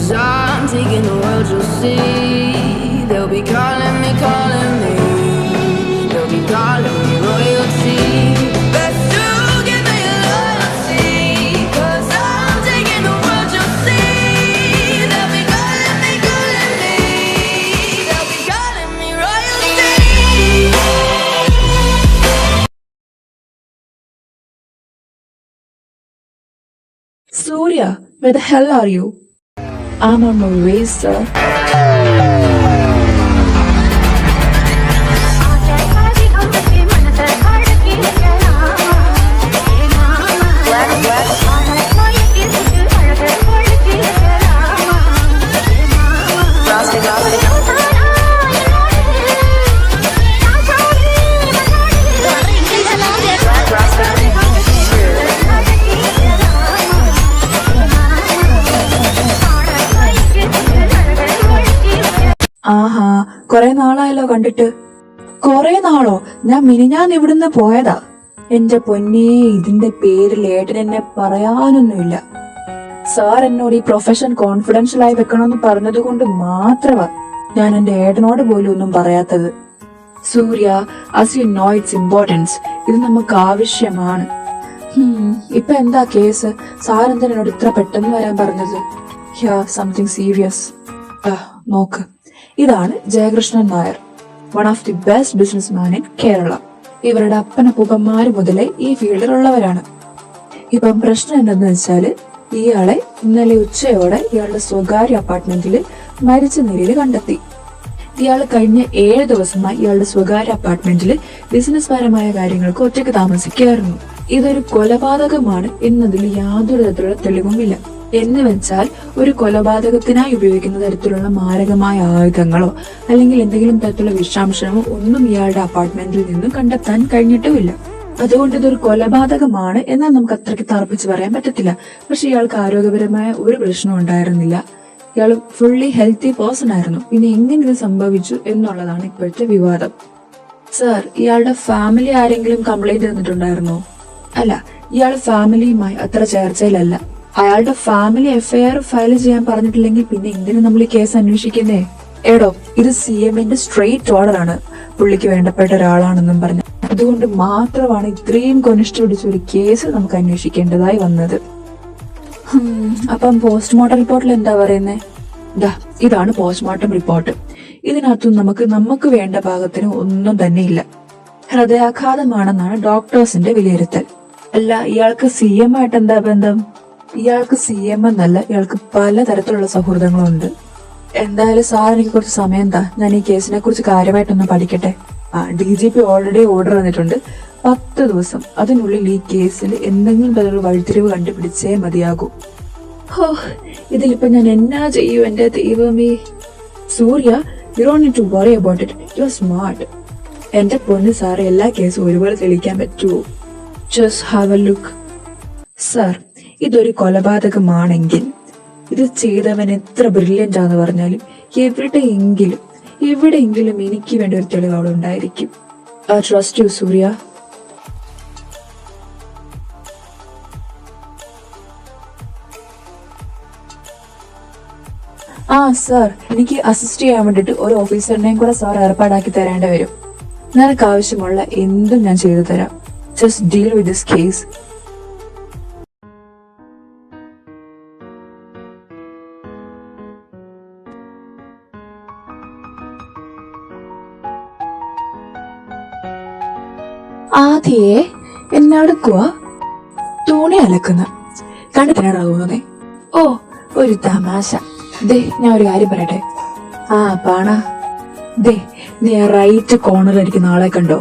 'Cause I'm taking the world, you'll see. They'll be calling me, calling me. They'll be calling me royalty. Best to give me loyalty. 'Cause I'm taking the world, you'll see. They'll be calling me, calling me. They'll be calling me royalty. Surya, where the hell are you? I'm on my way, sir. ആഹാ, കൊറേ നാളായല്ലോ കണ്ടിട്ട്. കൊറേ നാളോ? ഞാൻ മിനിഞ്ഞാന്ന് ഇവിടുന്ന് പോയതാ. എന്റെ പൊന്നേ, ഇതിന്റെ പേരിൽ ഏട്ടൻ എന്നെ പറയാനൊന്നുമില്ല. സാർ എന്നോട് ഈ പ്രൊഫഷൻ കോൺഫിഡൻഷ്യൽ ആയി വെക്കണമെന്ന് പറഞ്ഞത് കൊണ്ട് മാത്രമാ ഞാൻ എന്റെ ഏട്ടനോട് പോലും ഒന്നും പറയാത്തത്. സൂര്യ, as you know its importance, ഇത് നമുക്ക് ആവശ്യമാണ്. ഇപ്പൊ എന്താ കേസ്? സാർ എന്താ എന്നോട് ഇത്ര പെട്ടെന്ന് വരാൻ പറഞ്ഞത്? Something serious. നോക്ക്, ഇതാണ് Jayakrishnan Nair, one of the best business man in Kerala. ഇവരുടെ അപ്പനപ്പൂപ്പന്മാര് മുതലേ ഈ ഫീൽഡിലുള്ളവരാണ്. ഇപ്പം പ്രശ്നം എന്താന്ന് വെച്ചാല്, ഇയാളെ ഇന്നലെ ഉച്ചയോടെ ഇയാളുടെ സ്വകാര്യ അപ്പാർട്ട്മെന്റില് മരിച്ച നിലയിൽ കണ്ടെത്തി. ഇയാൾ കഴിഞ്ഞ 7 ദിവസമായി ഇയാളുടെ സ്വകാര്യ അപ്പാർട്ട്മെന്റിൽ ബിസിനസ് പരമായ കാര്യങ്ങൾക്ക് ഒറ്റയ്ക്ക് താമസിക്കുകയായിരുന്നു. ഇതൊരു കൊലപാതകമാണ് എന്നതിൽ യാതൊരു തരത്തിലുള്ള തെളിവുമില്ല. എന്ന് വെച്ചാൽ ഒരു കൊലപാതകത്തിനായി ഉപയോഗിക്കുന്ന തരത്തിലുള്ള മാരകമായ ആയുധങ്ങളോ അല്ലെങ്കിൽ എന്തെങ്കിലും തരത്തിലുള്ള വിഷാംശമോ ഒന്നും ഇയാളുടെ അപ്പാർട്ട്മെന്റിൽ നിന്നും കണ്ടെത്താൻ കഴിഞ്ഞിട്ടുമില്ല. അതുകൊണ്ട് ഇതൊരു കൊലപാതകമാണ് എന്നാൽ നമുക്ക് അത്രയ്ക്ക് തറപ്പിച്ച് പറയാൻ പറ്റത്തില്ല. പക്ഷെ ഇയാൾക്ക് ആരോഗ്യപരമായ ഒരു പ്രശ്നവും ഉണ്ടായിരുന്നില്ല. ഇയാൾ ഫുള്ളി ഹെൽത്തി പേഴ്സൺ ആയിരുന്നു. പിന്നെ എങ്ങനെ ഇത് സംഭവിച്ചു എന്നുള്ളതാണ് ഇപ്പോഴത്തെ വിവാദം. സർ, ഇയാളുടെ ഫാമിലി ആരെങ്കിലും കംപ്ലൈന്റ് തന്നിട്ടുണ്ടായിരുന്നോ? അല്ല, ഇയാൾ ഫാമിലിയുമായി അത്ര ചേർച്ചയിലല്ല. അയാളുടെ ഫാമിലി FIR ഫയൽ ചെയ്യാൻ പറഞ്ഞിട്ടില്ലെങ്കിൽ പിന്നെ എന്തിനു നമ്മൾ ഈ കേസ് അന്വേഷിക്കുന്നേ? എടോ, ഇത് CMന്റെ സ്ട്രെയിറ്റ് ഓർഡർ ആണ്. പുള്ളിക്ക് വേണ്ടപ്പെട്ട ഒരാളാണെന്നും പറഞ്ഞു. അതുകൊണ്ട് മാത്രമാണ് ഇത്രയും കൊനിഷ്ഠ പിടിച്ച ഒരു കേസ് നമുക്ക് അന്വേഷിക്കേണ്ടതായി വന്നത്. അപ്പം പോസ്റ്റ്മോർട്ടം റിപ്പോർട്ടിൽ എന്താ പറയുന്നേ? ഇതാണ് പോസ്റ്റ്മോർട്ടം റിപ്പോർട്ട്. ഇതിനകത്തും നമുക്ക് വേണ്ട ഭാഗത്തിന് ഒന്നും തന്നെ ഇല്ല. ഹൃദയാഘാതമാണെന്നാണ് ഡോക്ടേഴ്സിന്റെ വിലയിരുത്തൽ. അല്ല, ഇയാൾക്ക് CM ആയിട്ട് എന്താ ബന്ധം? ഇയാൾക്ക് CM എന്നല്ല, ഇയാൾക്ക് പലതരത്തിലുള്ള സൗഹൃദങ്ങളുണ്ട്. എന്തായാലും സാർ എനിക്ക് കുറച്ച് സമയം എന്താ, ഞാൻ ഈ കേസിനെ കുറിച്ച് കാര്യമായിട്ടൊന്ന് പഠിക്കട്ടെ. DGP ഓൾറെഡി ഓർഡർ തന്നിട്ടുണ്ട്. 10 ദിവസം അതിനുള്ളിൽ ഈ കേസിൽ എന്തെങ്കിലും തരത്തിലുള്ള വഴിത്തിരിവ് കണ്ടുപിടിച്ചേ മതിയാകൂ. ഇതിലിപ്പോ ഞാൻ എന്നാ ചെയ്യൂ എന്റെ ദൈവമേ. Surya, you don't need to worry about it, you are smart. എന്റെ പൊന്ന് സാറ്, എല്ലാ കേസും ഒരുപോലെ തെളിയിക്കാൻ പറ്റുമോ? Just have a look. Sir, ഇതൊരു കൊലപാതകമാണെങ്കിൽ ഇത് ചെയ്തവൻ എത്ര ബ്രില്യന്റ് ആണെന്ന് പറഞ്ഞാലും എവിടെയെങ്കിലും എനിക്ക് വേണ്ടി ഒരു തെളിവ് അവിടെ ഉണ്ടായിരിക്കും. I trust you, Surya. Sir, എനിക്ക് അസിസ്റ്റ് ചെയ്യാൻ വേണ്ടിട്ട് ഒരു ഓഫീസറിനെയും കൂടെ സാർ ഏർപ്പാടാക്കി തരേണ്ടി വരും. നിനക്ക് ആവശ്യമുള്ള എന്തും ഞാൻ ചെയ്തു തരാം. Just deal with this case. ആദ്യേ എന്നടുക്കുക തുണി അലക്കുന്ന കണ്ടിട്ടാണ് തോന്നുന്നേ. ഓ, ഒരു തമാശ. ഞാൻ ഒരു കാര്യം പറയട്ടെ. പാണ, നീ ആ റൈറ്റ് കോർണറിൽ ഇരിക്കുന്ന ആളെ കണ്ടോ?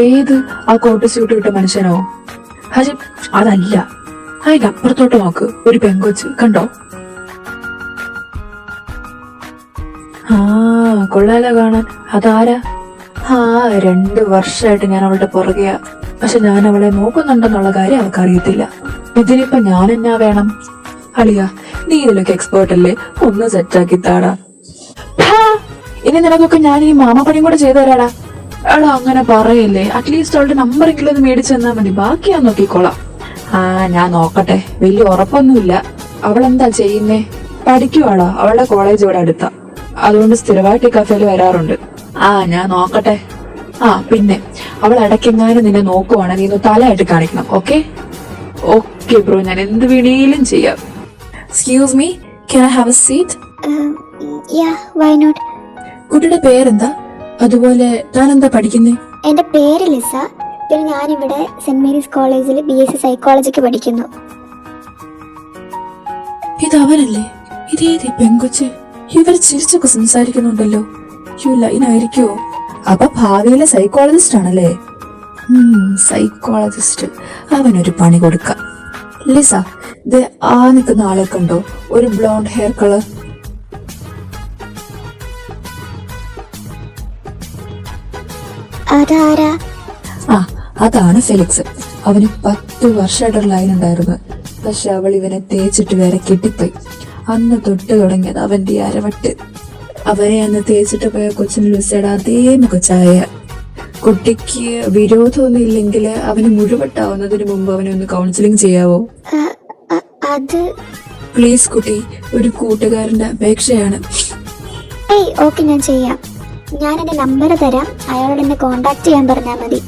ഏത്? ആ കോട്ട് സ്യൂട്ട് ഇട്ട മനുഷ്യനോ? ഹജി, അതല്ല. അതിന്റെ അപ്പുറത്തോട്ട് നോക്ക്, ഒരു പെങ്കൊച്ച് കണ്ടോ? കൊള്ളാലോ കാണാൻ. അതാരാ? 2 വർഷമായിട്ട് ഞാൻ അവളുടെ പുറകെയാ. പക്ഷെ ഞാൻ അവളെ നോക്കുന്നുണ്ടെന്നുള്ള കാര്യം അവൾക്ക് അറിയത്തില്ല. ഇതിനിപ്പോ ഞാൻ എന്നാ വേണം? അളിയ, നീ ഇതിലൊക്കെ എക്സ്പേർട്ട് അല്ലേ, ഒന്ന് സെറ്റാക്കി താടാ. ഇനി നിനക്കൊക്കെ ഞാൻ ഈ മാമപ്പണിയും കൂടെ ചെയ്തു തരാടാ. എടാ അങ്ങനെ പറയല്ലേ, അറ്റ്ലീസ്റ്റ് അവളുടെ നമ്പറെങ്കിലും ഒന്ന് മേടിച്ചു തന്നാ മതി, ബാക്കി ഞാൻ നോക്കിക്കോളാം. ഞാൻ നോക്കട്ടെ, വലിയ ഉറപ്പൊന്നുമില്ല. അവളെന്താ ചെയ്യുന്നേ? പഠിക്കുവാടാ, അവളുടെ കോളേജ് ഇവിടെ അടുത്താ, അതുകൊണ്ട് സ്ഥിരമായിട്ട് ഈ കഫേയിൽ വരാറുണ്ട്. ഞാൻ നോക്കട്ടെ. പിന്നെ അവൾ ഇടയ്ക്കെങ്ങാനും നിന്നെ നോക്കുവാണ്, നീ ഒന്ന് തലയായിട്ട് കാണിക്കണം. ഓക്കെ ഓക്കെ ബ്രോ, ഞാൻ എന്ത് വേണേലും ചെയ്യാം. Excuse me, can I have a seat? Why not? കുട്ടിയുടെ പേരെന്താ? അതുപോലെ താൻ എന്താ പഠിക്കുന്നേ? എന്റെ പേര് ലിസ. പിന്നെ ഞാനിവിടെ സെന്റ് മേരീസ് കോളേജിൽ BSc സൈക്കോളജിക്ക് പഠിക്കുന്നു. ഇതവനല്ലേ? ഇതേത് പെങ്കൊച്ച്? ഇവർ ചിരിച്ചൊക്കെ സംസാരിക്കുന്നുണ്ടല്ലോ. ലൈനായിരിക്കുവോ? അപ്പൊ ഭാവിയിലെ സൈക്കോളജിസ്റ്റ് ആണല്ലേ? സൈക്കോളജിസ്റ്റ്. അവനൊരു പണി കൊടുക്കാം. ലിസ, നിൽക്കുന്ന ആളെ കണ്ടോ? ഒരു ബ്ലോണ്ട് ഹെയർ കളർ. അതാരാ? അതാണ് ഫെലിക്സ്. അവന് 10 വർഷമായിട്ടൊരു ലൈൻ ഉണ്ടായിരുന്നു. പക്ഷെ അവൾ ഇവനെ തേച്ചിട്ട് വേറെ കെട്ടിപ്പോയി. അന്ന് തൊട്ട് തുടങ്ങിയത് അവന്റെ അരവട്ട്. അവനെ അന്ന് തേച്ചിട്ട് പോയ കൊച്ചിന് ലിസയുടെ അതേ മുഖച്ചായ. കുട്ടിക്ക് വിരോധമൊന്നും ഇല്ലെങ്കിൽ അവന് മുഴുവട്ടാവുന്നതിന് മുമ്പ് അവനെ ഒന്ന് കൗൺസിലിംഗ് ചെയ്യാവോ? പ്ലീസ് കുട്ടി, ഒരു കൂട്ടുകാരന്റെ അപേക്ഷയാണ്. ഓക്കെ, ഞാൻ ചെയ്യാം. ഞാൻ എന്റെ നമ്പർ തരാം, അയാളോട് എന്നെ കോണ്ടാക്ട് ചെയ്യാൻ പറഞ്ഞാൽ മതി.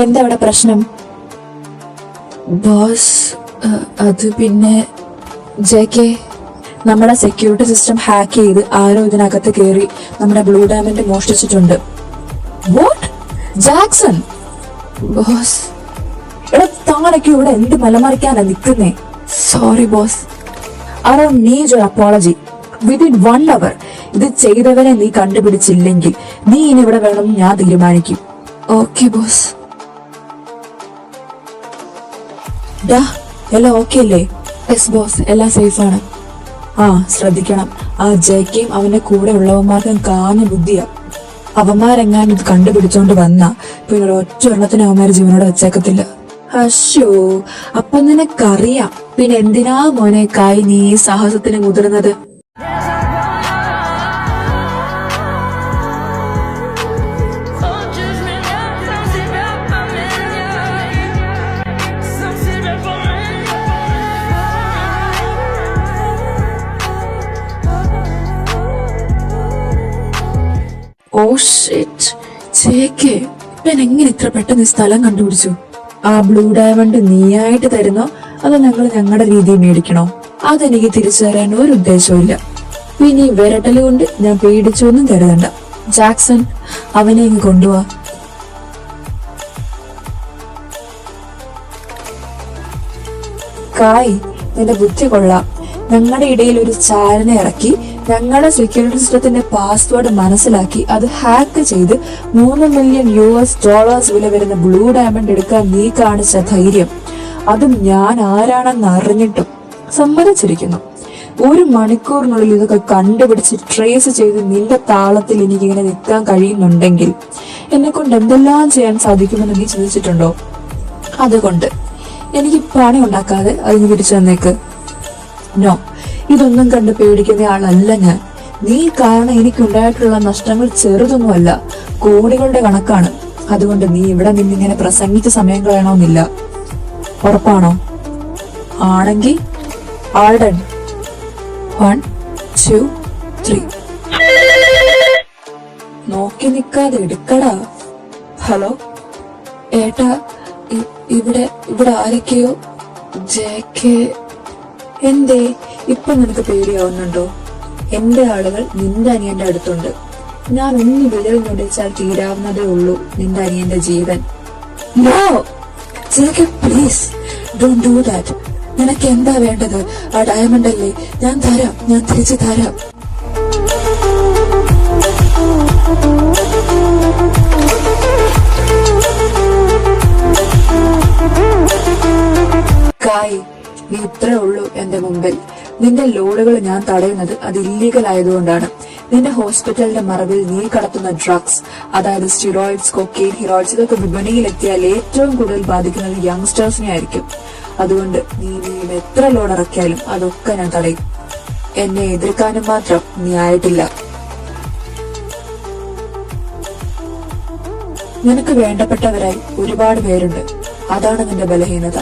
എന്താ അവിടെ പ്രശ്നം? ബോസ്, അത് പിന്നെ JK, നമ്മുടെ സെക്യൂരിറ്റി സിസ്റ്റം ഹാക്ക് ചെയ്ത് ആരോ ഇതിനകത്ത് കയറി നമ്മുടെ ബ്ലൂ ഡയമണ്ട് മോഷ്ടിച്ചിട്ടുണ്ട്. വാട്ട്? ജാക്സൺ? ബോസ്, താനൊക്കെ ഇവിടെ എന്ത് മലമറിക്കാനാ നിൽക്കുന്നേ? Sorry boss, I don't need your apology. Within 1 hour ഇത് ചെയ്തവനെ നീ കണ്ടുപിടിച്ചില്ലെങ്കിൽ നീ ഇനി ഇവിടെ വേണമെന്ന് ഞാൻ തീരുമാനിക്കും. Okay boss. എല്ലാം ഓക്കെ അല്ലേ? യെസ് ബോസ്, എല്ലാം സേഫ് ആണ്. ശ്രദ്ധിക്കണം, ആ JKയും അവന്റെ കൂടെ ഉള്ളവന്മാർക്കും കാഞ്ഞ ബുദ്ധിയാ. അവന്മാരെങ്ങാനും ഇത് കണ്ടുപിടിച്ചോണ്ട് വന്നാ പിന്നെ ഒറ്റ എണ്ണത്തിന് അവന്മാര് ജീവനോട് വെച്ചേക്കത്തില്ല. അശോ, അപ്പൊ നിനക്കറിയാം പിന്നെ എന്തിനാ മോനെ കായ് നീ ഈ സാഹസത്തിന് മുതിർന്നത്? ഓ ഷിറ്റ്, JK, ഇവൻ എങ്ങനെ ഇത്ര പെട്ടെന്ന് ഈ സ്ഥലം കണ്ടുപിടിച്ചു? ആ ബ്ലൂ ഡയമണ്ട് നീയായിട്ട് തരുന്നോ അതോ ഞങ്ങൾ ഞങ്ങളുടെ രീതിയിൽ മേടിക്കണോ? അതെനിക്ക് തിരിച്ചു തരാൻ ഒരു ഉദ്ദേശവും ഇല്ല. പിന്നെ ഈ വിരട്ടല് കൊണ്ട് ഞാൻ പേടിച്ചൊന്നും കരുതണ്ട. ജാക്സൺ, അവനെ ഇങ്ങ് കൊണ്ടുപോവാ. കായ്, നിന്റെ ബുദ്ധി കൊള്ളാം. ഞങ്ങളുടെ ഇടയിൽ ഒരു ചാരനെ ഇറക്കി ഞങ്ങളുടെ സെക്യൂരിറ്റി സിസ്റ്റത്തിന്റെ പാസ്വേഡ് മനസ്സിലാക്കി അത് ഹാക്ക് ചെയ്ത് $3 മില്യൺ വില വരുന്ന ബ്ലൂ ഡയമണ്ട് എടുക്കാൻ നീ കാണിച്ച ധൈര്യം, അതും ഞാൻ ആരാണെന്ന് അറിഞ്ഞിട്ടും സമ്മതിച്ചിരിക്കുന്നു. 1 മണിക്കൂറിനുള്ളിൽ ഇതൊക്കെ കണ്ടുപിടിച്ച് ട്രേസ് ചെയ്ത് നിന്റെ താളത്തിൽ എനിക്കിങ്ങനെ നിൽക്കാൻ കഴിയുന്നുണ്ടെങ്കിൽ എന്നെ കൊണ്ട് എന്തെല്ലാം ചെയ്യാൻ സാധിക്കുമെന്ന് നീ ചിന്തിച്ചിട്ടുണ്ടോ? അതുകൊണ്ട് എനിക്ക് പണി ഉണ്ടാക്കാതെ അതിന് തിരിച്ചു തന്നേക്ക്. നോ, ഇതൊന്നും കണ്ട് പേടിക്കുന്ന ആളല്ല ഞാൻ. നീ കാരണം എനിക്കുണ്ടായിട്ടുള്ള നഷ്ടങ്ങൾ ചെറുതൊന്നുമല്ല, കോടികളുടെ കണക്കാണ്. അതുകൊണ്ട് നീ ഇവിടെ നിന്നിങ്ങനെ പ്രസംഗിച്ച സമയം കളയണമെന്നില്ല. ഉറപ്പാണോ? ആണെങ്കിൽ ആൾഡൺ. 1 2 3. നോക്കി നിക്കാതെ എടുക്കടാ. ഹലോ ഏട്ടാ, ഇവിടെ ആരൊക്കെയോ. ജെകെ. എന്തേ ഇപ്പൊ നിനക്ക് പേടിയാവുന്നുണ്ടോ? എന്റെ ആളുകൾ നിന്റെ അനിയന്റെ അടുത്തുണ്ട്. ഞാൻ ഒന്ന് വിരൽ ഞൊടിച്ചാൽ തീരാവുന്നതേ ഉള്ളൂ നിന്റെ അനിയന്റെ ജീവൻ. No JK, please don't do that. നിനക്ക് എന്താ വേണ്ടത്? ആ ഡയമണ്ട് അല്ലേ? ഞാൻ തരാം, ഞാൻ തിരിച്ചു തരാം. കായ്, നീ ഇത്രേ ഉള്ളൂ എന്റെ മുമ്പിൽ. നിന്റെ ലോഡുകൾ ഞാൻ തടയുന്നത് അത് ഇല്ലീഗൽ ആയതുകൊണ്ടാണ്. നിന്റെ ഹോസ്പിറ്റലിന്റെ മറവിൽ നീ കടത്തുന്ന ഡ്രഗ്സ്, അതായത് സ്റ്റിറോയിഡ്സ്, കൊക്കെയിൻ, ഹീറോയിഡ്സ്, ഇതൊക്കെ വിപണിയിലെത്തിയാൽ ഏറ്റവും കൂടുതൽ ബാധിക്കുന്നത് യങ്സ്റ്റേഴ്സിനെ ആയിരിക്കും. അതുകൊണ്ട് നീ എത്ര ലോഡ് ഇറക്കിയാലും അതൊക്കെ ഞാൻ തടയും. എന്നെ എതിർക്കാനും മാത്രം നീ ആയിട്ടില്ല. നിനക്ക് വേണ്ടപ്പെട്ടവരായി ഒരുപാട് പേരുണ്ട്. അതാണ് നിന്റെ ബലഹീനത.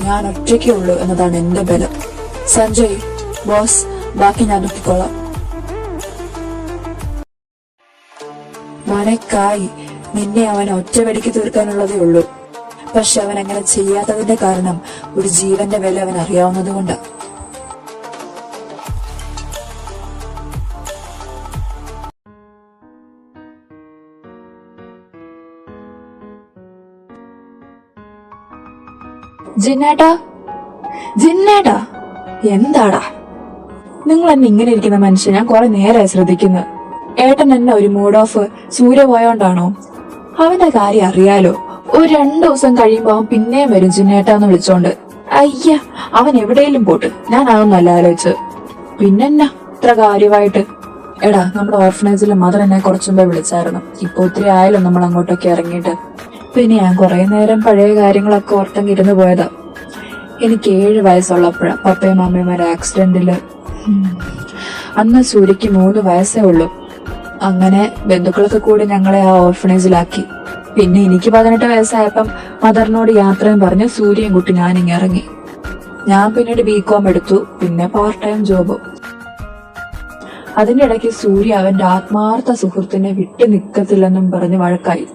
ഞാൻ ഒറ്റയ്ക്കേ ഉള്ളൂ എന്നതാണ് എന്റെ ബലം. സഞ്ജയ്, ബോസ്, ബാക്കി ഞാൻ നോക്കിക്കോളാം. മോനെക്കായി, നിന്നെ അവൻ ഒറ്റ വെടിക്ക് തീർക്കാനുള്ളതേ ഉള്ളൂ. പക്ഷെ അവൻ അങ്ങനെ ചെയ്യാത്തതിന്റെ കാരണം ഒരു ജീവന്റെ വില അവൻ അറിയാവുന്നത് കൊണ്ടാ. ജിന്നേട്ടാ, ജിന്നേട്ടാ, എന്താടാ നിങ്ങൾ എന്നെ ഇങ്ങനെ ഇരിക്കുന്ന മനുഷ്യൻ ഞാൻ കുറെ നേരമായി ശ്രദ്ധിക്കുന്നത്. ഏട്ടൻ എന്നെ ഒരു മൂഡ് ഓഫ്. സൂര്യ പോയോണ്ടാണോ? അവന്റെ കാര്യം അറിയാലോ. ഒരു 2 ദിവസം കഴിയുമ്പോ അവൻ പിന്നെയും വരും ജിന്നേട്ടാന്ന് വിളിച്ചോണ്ട്. അയ്യ, അവൻ എവിടെയെങ്കിലും പോട്ട്. ഞാൻ അതൊന്നല്ല ആലോചിച്ച്. പിന്നെന്നാ ഇത്ര കാര്യമായിട്ട്? എടാ, നമ്മുടെ ഓർഫനേജിലെ മദർ എന്നെ കുറച്ചു മുമ്പേ വിളിച്ചായിരുന്നു. ഇപ്പൊ ഒത്തിരി ആയാലും നമ്മൾ അങ്ങോട്ടൊക്കെ ഇറങ്ങിയിട്ട്. പിന്നെ ഞാൻ കുറെ നേരം പഴയ കാര്യങ്ങളൊക്കെ ഓർത്തങ്ങ് ഇരുന്ന് പോയതാ. എനിക്ക് 7 വയസ്സുള്ളപ്പോഴാ പപ്പയും അമ്മയും ഒരു ആക്സിഡന്റില്. അന്ന് സൂര്യക്ക് 3 വയസ്സേ ഉള്ളൂ. അങ്ങനെ ബന്ധുക്കളൊക്കെ കൂടി ഞങ്ങളെ ആ ഓർഫനേജിലാക്കി. പിന്നെ എനിക്ക് 18 വയസ്സായപ്പം മദറിനോട് യാത്രയും പറഞ്ഞ് സൂര്യയും കുട്ടി ഞാനിങ്ങ് ഇറങ്ങി. ഞാൻ പിന്നീട് BCom എടുത്തു, പിന്നെ പാർട്ട് ടൈം ജോബും. അതിന്റെ ഇടയ്ക്ക് സൂര്യ അവന്റെ ആത്മാർത്ഥ സുഹൃത്തിനെ വിട്ടു നിൽക്കത്തില്ലെന്നും പറഞ്ഞ് വഴക്കായി.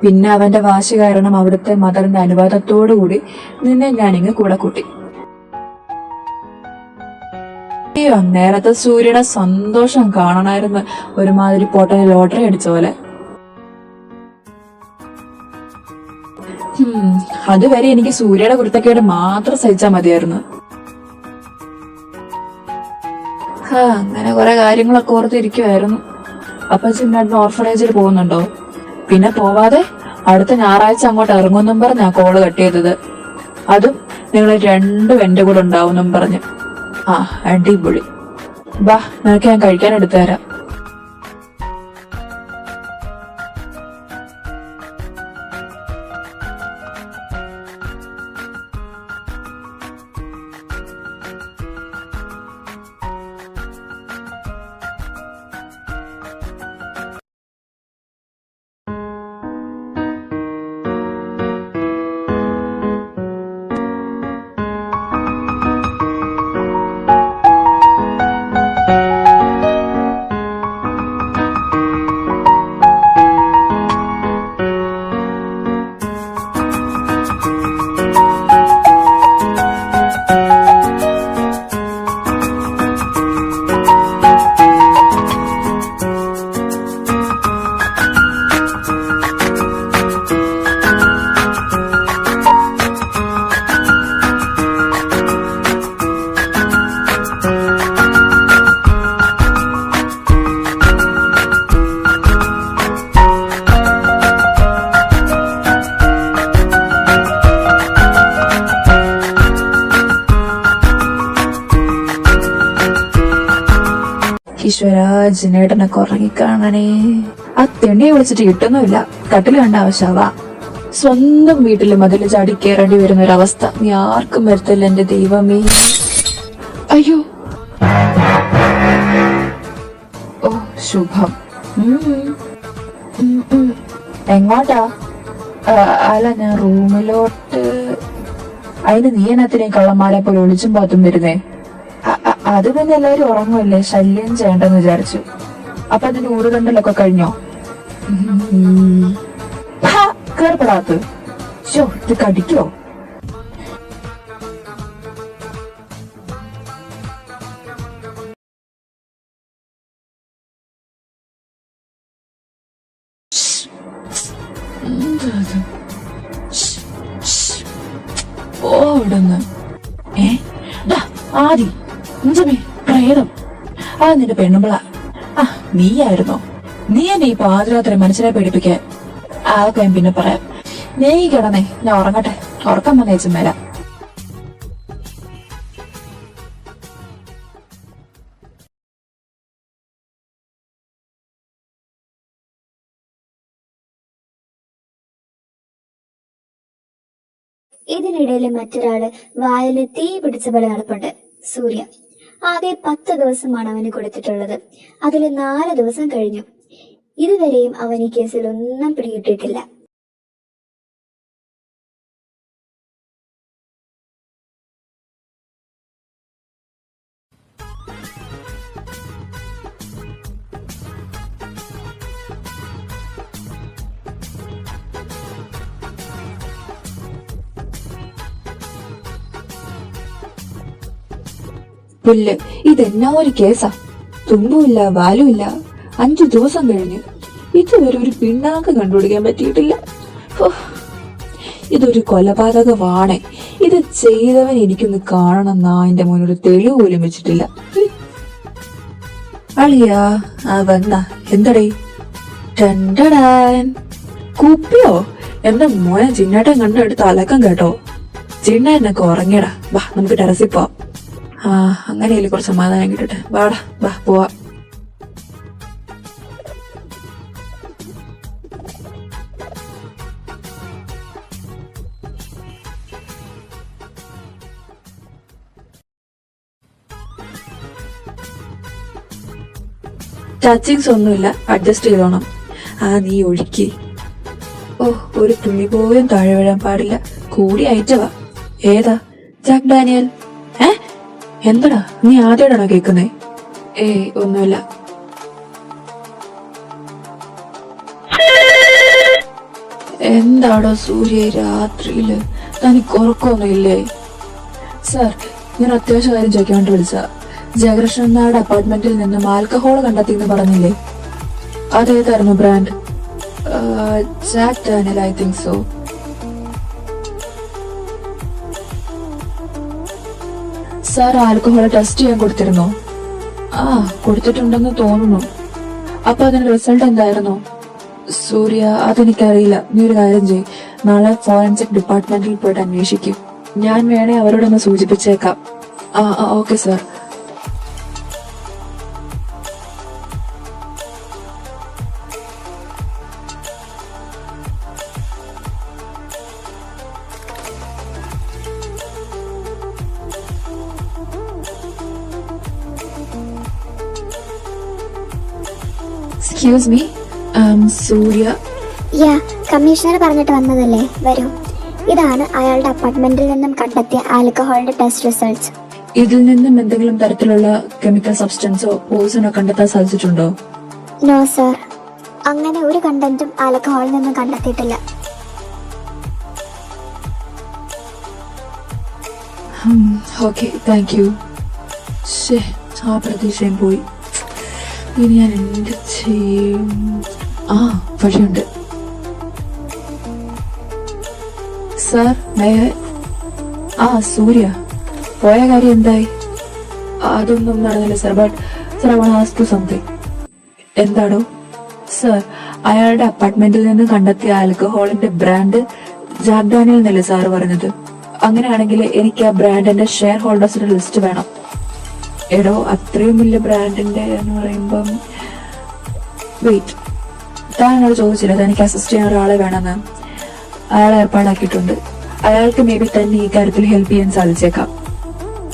പിന്നെ അവന്റെ വാശി കാരണം അവിടുത്തെ മദറിന്റെ അനുവാദത്തോടുകൂടി നിന്നെ ഞാനിങ്ങ് കൂടെ കൂട്ടി. നേരത്തെ സൂര്യയുടെ സന്തോഷം കാണണമായിരുന്നു. ഒരുമാതിരി പോട്ടന് ലോട്ടറി അടിച്ച പോലെ. അതുവരെ എനിക്ക് സൂര്യയുടെ കുരുത്തക്കേട് മാത്രം സഹിച്ചാൽ മതിയായിരുന്നു. അങ്ങനെ കുറെ കാര്യങ്ങളൊക്കെ ഓർത്തിരിക്കുവായിരുന്നു. അപ്പൊ ചിന്നേട്ടൻ ഓർഫനേജിൽ പോകുന്നുണ്ടോ? പിന്നെ പോവാതെ അടുത്ത ഞായറാഴ്ച അങ്ങോട്ട് ഇറങ്ങുമെന്നും പറഞ്ഞാ കോള് കട്ട് ചെയ്തത്. അതും നിങ്ങൾ 2 എന്റെ കൂടെ ഉണ്ടാവുമെന്നും പറഞ്ഞു. അടിപൊളി. ബാ, നിനക്ക് ഞാൻ കഴിക്കാൻ എടുത്തു തരാം. ഈശ്വര, ജിനേട്ടനൊക്കെ ഉറങ്ങിക്കാണണേ. ആ തെണ്ണിയെ വിളിച്ചിട്ട് കിട്ടുന്നുമില്ല. കട്ടില് കണ്ട ആവശ്യവാ. സ്വന്തം വീട്ടില് മതില് ചാടി കയറേണ്ടി വരുന്ന ഒരവസ്ഥ നീ ആർക്കും വരുത്തില്ല എന്റെ ദൈവമേ. അയ്യോ, ഓ ശുഭം. എങ്ങോട്ടാ? അല്ല, ഞാൻ റൂമിലോട്ട്. അതിന് നീ എന്നത്തിനെ കള്ളന്മാരെ പോലെ ഒളിച്ചും പാത്തും വരുന്നേ? അത് പിന്നെ എല്ലാവരും ഉറങ്ങുമല്ലേ, ശല്യം ചെയ്യണ്ടെന്ന് വിചാരിച്ചു. അപ്പൊ അതിന്റെ ഊറുകണ്ടലൊക്കെ കഴിഞ്ഞോ? കേർപ്പെടാത്ത ഇത് കടിക്കോ? ഓടുന്നു. ആദി പ്രേതം. ആ നിന്റെ പെണ്ണുമ്പള. നീയായിരുന്നോ? നീ എന്നെ ഈ പാതിരാത്രി മനുഷ്യനെ പേടിപ്പിക്കാൻ. അതൊക്കെ ഞാൻ പിന്നെ പറയാം. നീ കിടന്നേ, ഞാൻ ഉറങ്ങട്ടെ. ഉറക്കം വന്നേച്ചും വരാം. ഇതിനിടയിൽ മറ്റൊരാള് വായില് തീ പിടിച്ച പോലെ നടപ്പുണ്ട്. സൂര്യ. ആകെ 10 ദിവസമാണ് അവന് കൊടുത്തിട്ടുള്ളത്. അതിൽ 4 ദിവസം കഴിഞ്ഞു. ഇതുവരെയും അവൻ ഈ കേസിൽ ഒന്നും പിടികിട്ടിട്ടില്ല. പുല്ല്, ഇതെന്നാ ഒരു കേസാ? തുമ്പുമില്ല, വാലുമില്ല. 5 ദിവസം കഴിഞ്ഞു. ഇതുവരെ ഒരു പിണ്ണാക്ക് കണ്ടുപിടിക്കാൻ പറ്റിയിട്ടില്ല. ഇതൊരു കൊലപാതകമാണേ. ഇത് ചെയ്തവൻ എനിക്കൊന്ന് കാണണം. എന്റെ മോനൊരു തെളിവ് പോലും വെച്ചിട്ടില്ല. അളിയാ, വന്നാ എന്തടേ? കുപ്പിയോ? എന്റെ മോനെ ചിന്നേട്ടൻ കണ്ടെടുത്ത് അലക്കം കേട്ടോ. ചിന്നേട്ടനൊക്കെ ഉറങ്ങിയടാ. വാ, നമുക്ക് ടെറസിൽ പോവാം. അങ്ങനെയല്ലേ കുറച്ച് സമാധാനം കിട്ടട്ടെ. വാടാ, വാ പോവാ. ടച്ചിങ്സ് ഒന്നുമില്ല, അഡ്ജസ്റ്റ് ചെയ്തോണം. നീ ഒഴുക്കി. ഒരു തുള്ളി പോലും താഴെ വീഴാൻ പാടില്ല. കൂടി അയച്ചവാ. ഏതാ? Jack Daniel. എന്തടാ, നീ ആദ്യമായിട്ടാണോ കേൾക്കുന്നേ? ഒന്നുമില്ല. എന്താടോ സൂര്യ, രാത്രിയില് തനിക്ക് ഉറക്കമൊന്നുമില്ലേ? സർ, ഞാൻ അത്യാവശ്യ കാര്യം ചോദിക്കാൻ വേണ്ടി വിളിച്ച. ജയകൃഷ്ണൻ നായുടെ അപ്പാർട്ട്മെന്റിൽ നിന്നും ആൽക്കഹോൾ കണ്ടെത്തിയെന്ന് പറഞ്ഞില്ലേ? അതേതായിരുന്നു brand? Jack Daniel, I think so. Sir, alcohol test ചെയ്യാൻ കൊടുത്തിരുന്നോ? കൊടുത്തിട്ടുണ്ടെന്ന് തോന്നുന്നു. അപ്പൊ അതിന്റെ റിസൾട്ട് എന്തായിരുന്നു? സൂര്യ, അതെനിക്കറിയില്ല. നീ ഒരു കാര്യം ചെയ്യ്, നാളെ ഫോറൻസിക് ഡിപ്പാർട്ട്മെന്റിൽ പോയിട്ട് അന്വേഷിക്കും. ഞാൻ വേണേ അവരോടൊന്ന് സൂചിപ്പിച്ചേക്കാം. Okay sir. Excuse me, Surya. Commissioner പറഞ്ഞിട്ട് വന്നതല്ലേ, വരൂ. ഇതാണ് അയാളുടെ അപ്പാർട്ട്മെന്റിൽ നിന്നും കണ്ടെത്തിയ ആൽക്കഹോളിന്റെ ടെസ്റ്റ് റിസൾട്ട്സ്. ഇതിൽ നിന്നും എന്തെങ്കിലും തരത്തിലുള്ള കെമിക്കൽ സബ്സ്റ്റൻസോ പോയിസണോ കണ്ടെത്താൻ സാധിച്ചിട്ടുണ്ടോ? നോ സർ, അങ്ങനെ ഒരു കണ്ടന്റും ആൽക്കഹോളിൽ നിന്നും കണ്ടെത്തിയിട്ടില്ല. Okay, thank you. ആ പ്രതീക്ഷയും പോയി. ഇനി ഞാൻ എന്ത് ചെയ്യും? വഴിയുണ്ട്. സാർ, സൂര്യ പോയ കാര്യം എന്തായി? അതൊന്നും നടന്നില്ല sir. But sir, I want to ask you something. എന്താടോ? സർ, അയാളുടെ അപ്പാർട്ട്മെന്റിൽ നിന്ന് കണ്ടെത്തിയ ആൽക്കഹോളിന്റെ ബ്രാൻഡ് ജാക്ക് ഡാനിയൽ എന്നല്ലേ സാർ പറഞ്ഞത്? അങ്ങനെയാണെങ്കിൽ എനിക്ക് ആ ബ്രാൻഡിന്റെ ഷെയർ ഹോൾഡേഴ്സിന്റെ ലിസ്റ്റ് വേണം. എടോ, അത്രയും വലിയ ബ്രാൻഡിന്റെ എന്ന് പറയുമ്പം വെയിറ്റ്, താൻ എന്നോട് ചോദിച്ചില്ല തനിക്ക് അസിസ്റ്റ് ചെയ്യാൻ ഒരാളെ വേണമെന്ന്? അയാളെ ഏർപ്പാടാക്കിയിട്ടുണ്ട്. അയാൾക്ക് മേ ബി തന്നെ ഈ കാര്യത്തിൽ ഹെൽപ്പ് ചെയ്യാൻ സാധിച്ചേക്കാം.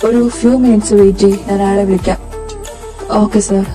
ഒരു ഫ്യൂ മിനിറ്റ്സ് വെയിറ്റ് ചെയ്യ്, ഞാൻ അയാളെ വിളിക്കാം. Okay sir.